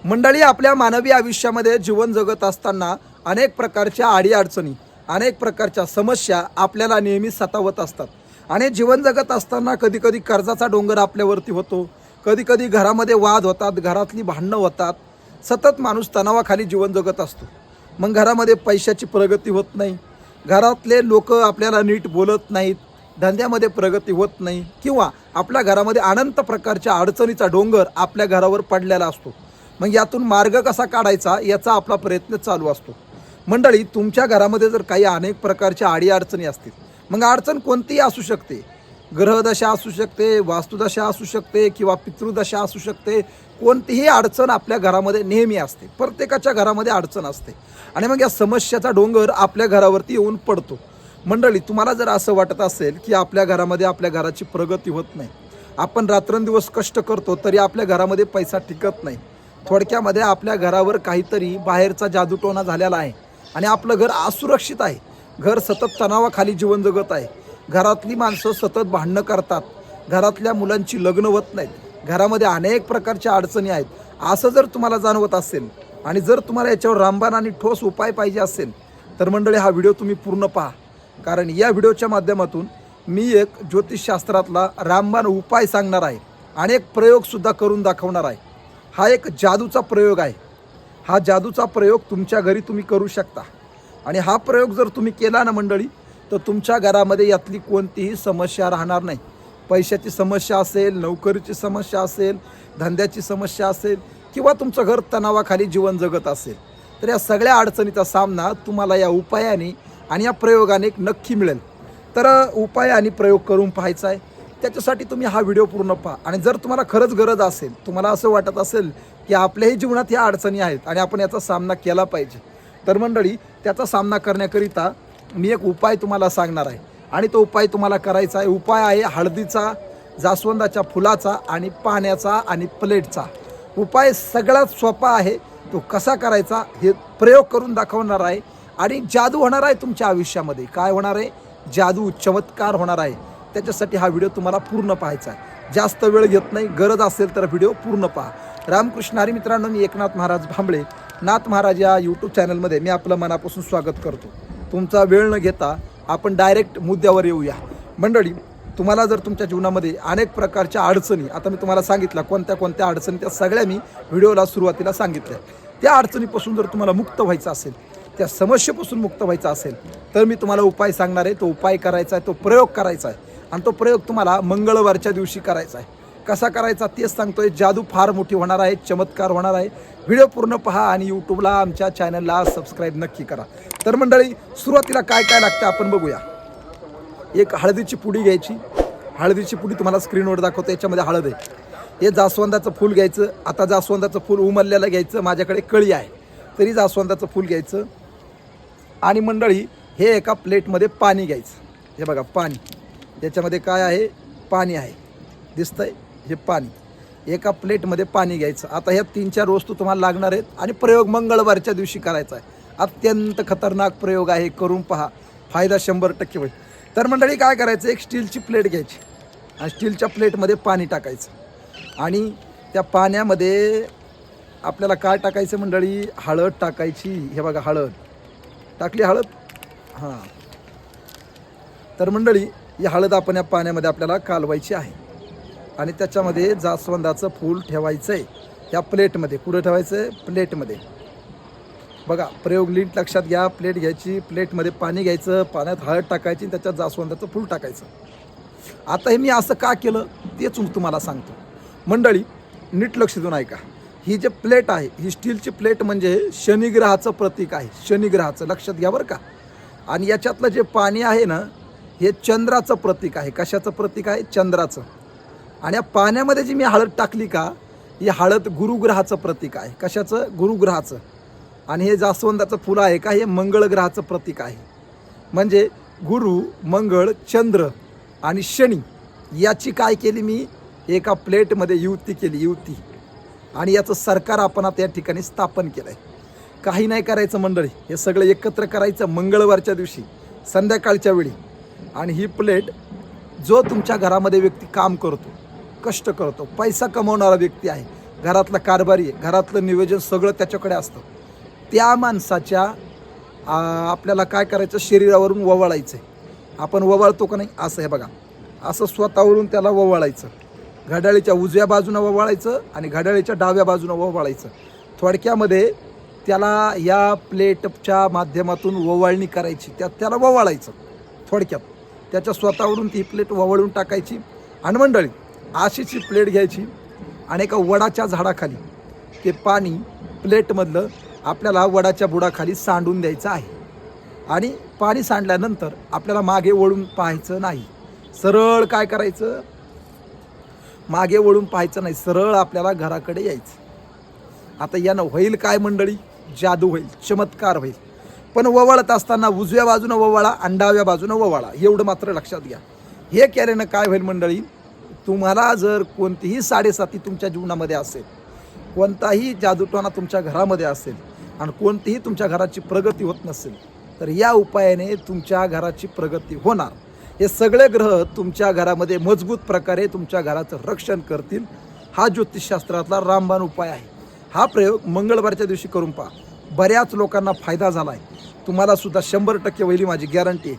मंडळी, आपल्या मानवी आयुष्यामध्ये जीवन जगत असताना अनेक प्रकारच्या अडीअडचणी, अनेक प्रकारच्या समस्या आपल्याला नेहमी सतावत असतात. आणि जीवन जगत असताना कधीकधी कर्जाचा डोंगर आपल्यावरती होतो, कधीकधी घरामध्ये वाद होतात, घरातली भांडणं होतात. सतत माणूस तणावाखाली जीवन जगत असतो. मग घरामध्ये पैशाची प्रगती होत नाही, घरातले लोक आपल्याला नीट बोलत नाहीत, धंद्यामध्ये प्रगती होत नाही, किंवा आपल्या घरामध्ये अनंत प्रकारच्या अडचणीचा डोंगर आपल्या घरावर पडलेला असतो. मग यातून मार्ग कसा काढायचा याचा आपला प्रयत्न चालू असतो. मंडळी, तुमच्या घरामध्ये जर काही अनेक प्रकारच्या अडीअडचणी असतील, मग अडचण कोणतीही असू शकते. ग्रहदशा असू शकते, वास्तुदशा असू शकते, किंवा पितृदशा असू शकते. कोणतीही अडचण आपल्या घरामध्ये नेहमी असते, प्रत्येकाच्या घरामध्ये अडचण असते. आणि मग या समस्याचा डोंगर आपल्या घरावरती येऊन पडतो. मंडळी, तुम्हाला जर असं वाटत असेल की आपल्या घरामध्ये आपल्या घराची प्रगती होत नाही, आपण रात्रंदिवस कष्ट करतो तरी आपल्या घरामध्ये पैसा टिकत नाही, थोडक्यामध्ये आपल्या घरावर काहीतरी बाहेरचा जादूटोणा झालेला आहे आणि आपलं घर असुरक्षित आहे, घर सतत तणावाखाली जीवन जगत आहे, घरातली माणसं सतत भांडणं करतात, घरातल्या मुलांची लग्न होत नाहीत, घरामध्ये अनेक प्रकारच्या अडचणी आहेत, असं जर तुम्हाला जाणवत असेल आणि जर तुम्हाला याच्यावर रामबाण आणि ठोस उपाय पाहिजे असेल तर मंडळी, हा व्हिडिओ तुम्ही पूर्ण पहा. कारण या व्हिडिओच्या माध्यमातून मी एक ज्योतिषशास्त्रातला रामबाण उपाय सांगणार आहे आणि एक प्रयोगसुद्धा करून दाखवणार आहे. हा एक जादूचा प्रयोग आहे. हा जादूचा प्रयोग तुमच्या घरी तुम्ही करू शकता. आणि हा प्रयोग जर तुम्ही केला ना मंडळी, तर तुमच्या घरामध्ये यातली कोणतीही समस्या राहणार नाही. पैशाची समस्या असेल, नोकरीची समस्या असेल, धंद्याची समस्या असेल, किंवा तुमचं घर तणावाखाली जीवन जगत असेल, तर या सगळ्या अडचणीचा सामना तुम्हाला या उपायाने आणि या प्रयोगाने नक्की मिळेल. तर उपाय आणि प्रयोग करून पाहायचा आहे. त्याच्यासाठी तुम्ही हा व्हिडिओ पूर्ण पहा. आणि जर तुम्हाला खरंच गरज असेल, तुम्हाला असं वाटत असेल की आपल्याही जीवनात या अडचणी आहेत आणि आपण याचा सामना केला पाहिजे, तर मंडळी, त्याचा सामना करण्याकरिता मी एक उपाय तुम्हाला सांगणार आहे. आणि तो उपाय तुम्हाला करायचा आहे. उपाय आहे हळदीचा, जास्वंदाच्या फुलाचा आणि पाण्याचा आणि प्लेटचा. उपाय सगळ्यात सोपा आहे. तो कसा करायचा हे प्रयोग करून दाखवणार आहे. आणि जादू होणार आहे तुमच्या आयुष्यामध्ये. काय होणार आहे? जादू, चमत्कार होणार आहे. त्याच्यासाठी हा व्हिडिओ तुम्हाला पूर्ण पाहायचा आहे. जास्त वेळ घेत नाही, गरज असेल तर व्हिडिओ पूर्ण पहा. रामकृष्ण हरी मित्रांनो, मी एकनाथ महाराज भांबळे, नाथ महाराज या यूट्यूब चॅनलमध्ये मी आपलं मनापासून स्वागत करतो. तुमचा वेळ न घेता आपण डायरेक्ट मुद्द्यावर येऊया. मंडळी, तुम्हाला जर तुमच्या जीवनामध्ये अनेक प्रकारच्या अडचणी, आता मी तुम्हाला सांगितलं कोणत्या कोणत्या अडचणी, त्या सगळ्या मी व्हिडिओला सुरुवातीला सांगितल्या. त्या अडचणीपासून जर तुम्हाला मुक्त व्हायचं असेल, त्या समस्येपासून मुक्त व्हायचं असेल, तर मी तुम्हाला उपाय सांगणार आहे. तो उपाय करायचा आहे, तो प्रयोग करायचा आहे. आणि तो प्रयोग तुम्हाला मंगळवारच्या दिवशी करायचा आहे. कसा करायचा तेच सांगतोय. जादू फार मोठी होणार आहे, चमत्कार होणार आहे. व्हिडिओ पूर्ण पहा आणि यूट्यूबला आमच्या चॅनलला सबस्क्राईब नक्की करा. तर मंडळी, सुरुवातीला काय काय लागतं आपण बघूया. एक हळदीची पुडी घ्यायची. हळदीची पुडी तुम्हाला स्क्रीनवर दाखवतो. याच्यामध्ये हळद आहे. हे जास्वंदाचं फूल घ्यायचं. आता जास्वंदाचं फूल उमललेलं घ्यायचं. माझ्याकडे कळी आहे तरी जास्वंदाचं फूल घ्यायचं. आणि मंडळी, हे एका प्लेटमध्ये पाणी घ्यायचं. हे बघा पाणी, याच्यामध्ये काय आहे? पाणी आहे, दिसतंय? हे पाणी एका प्लेटमध्ये पाणी घ्यायचं. आता ह्या 3-4 वस्तू तुम्हाला लागणार आहेत. आणि प्रयोग मंगळवारच्या दिवशी करायचा आहे. अत्यंत खतरनाक प्रयोग आहे, करून पहा, फायदा 100% होईल. तर मंडळी, काय करायचं? एक स्टीलची प्लेट घ्यायची आणि स्टीलच्या प्लेटमध्ये पाणी टाकायचं. आणि त्या पाण्यामध्ये आपल्याला काय टाकायचं मंडळी? हळद टाकायची. हे बघा, हळद टाकली. हळद, हां. तर मंडळी, ही हळद आपण या पाण्यामध्ये आपल्याला कालवायची आहे. आणि त्याच्यामध्ये जास्वंदाचं फूल ठेवायचं आहे या प्लेटमध्ये. कुठं ठेवायचं आहे? प्लेटमध्ये. बघा, प्रयोग नीट लक्षात घ्या. प्लेट घ्यायची, प्लेटमध्ये पाणी घ्यायचं, पाण्यात हळद टाकायची, त्याच्यात जास्वंदाचं फूल टाकायचं. आता हे मी असं का केलं तेच तुम्हाला सांगतो. मंडळी, नीट लक्ष देऊन ऐका. ही जे प्लेट आहे, ही स्टीलची प्लेट म्हणजे शनिग्रहाचं प्रतीक आहे. शनिग्रहाचं लक्षात घ्या बरं का. आणि याच्यातलं जे पाणी आहे ना, हे चंद्राचं प्रतीक आहे. कशाचं प्रतीक आहे? चंद्राचं. आणि या पाण्यामध्ये जी मी हळद टाकली का, ही हळद गुरुग्रहाचं प्रतीक आहे. कशाचं? गुरुग्रहाचं. आणि हे जास्वंदाचं फुल आहे का, हे मंगळ ग्रहाचं प्रतीक आहे. म्हणजे गुरु, मंगळ, चंद्र आणि शनी याची काय केली मी? एका प्लेटमध्ये युती केली, युती. आणि याचं सरकार आपण आता या ठिकाणी स्थापन केलं आहे. काही नाही करायचं मंडळी, हे सगळं एकत्र करायचं मंगळवारच्या दिवशी संध्याकाळच्या वेळी. आणि ही प्लेट, जो तुमच्या घरामध्ये व्यक्ती काम करतो, कष्ट करतो, पैसा कमवणारा व्यक्ती आहे, घरातला कारभारी आहे, घरातलं नियोजन सगळं त्याच्याकडे असतं. त्या माणसाच्या आपल्याला काय करायचं, शरीरावरून ववाळायचं आहे. आपण ववाळतो का नाही, असं हे बघा, असं स्वतःवरून त्याला ववाळायचं. घड्याळीच्या उजव्या बाजूनं ववाळायचं आणि घड्याळीच्या डाव्या बाजूनं ववाळायचं. थोडक्यामध्ये त्याला या प्लेटच्या माध्यमातून ववाळणी करायची, त्याला ववाळायचं थोडक्यात. त्याच्या स्वतःवरून ती प्लेट ववाळून टाकायची. आणि मंडळी, अशीची प्लेट घ्यायची आणि एका वडाच्या झाडाखाली ते पाणी प्लेटमधलं आपल्याला वडाच्या बुडाखाली सांडून द्यायचं आहे. आणि पाणी सांडल्यानंतर आपल्याला मागे वळून पाहायचं नाही. सरळ काय करायचं, मागे वळून पाहायचं नाही, सरळ आपल्याला घराकडे यायचं. आता यानं होईल काय मंडळी, जादू होईल, चमत्कार होईल. पण ववाळत असताना उजव्या बाजूनं ववाळा आणि डाव्या बाजूनं ववाळा, एवढं मात्र लक्षात घ्या. हे केल्यानं काय होईल मंडळी, तुम्हाला जर कोणतीही साडेसाती तुमच्या जीवनामध्ये असेल, कोणताही जादूटोणा तुमच्या घरामध्ये असेल आणि कोणतीही तुमच्या घराची प्रगती होत नसेल, तर या उपायाने तुमच्या घराची प्रगती होणार. हे सगळे ग्रह तुमच्या घरामध्ये मजबूत प्रकारे तुमच्या घराचं रक्षण करतील. हा ज्योतिषशास्त्रातला रामबाण उपाय आहे. हा प्रयोग मंगळवारच्या दिवशी करून पहा. बऱ्याच लोकांना फायदा झाला आहे. तुम्हाला सुद्धा 100% होईल, माझी गॅरंटी आहे.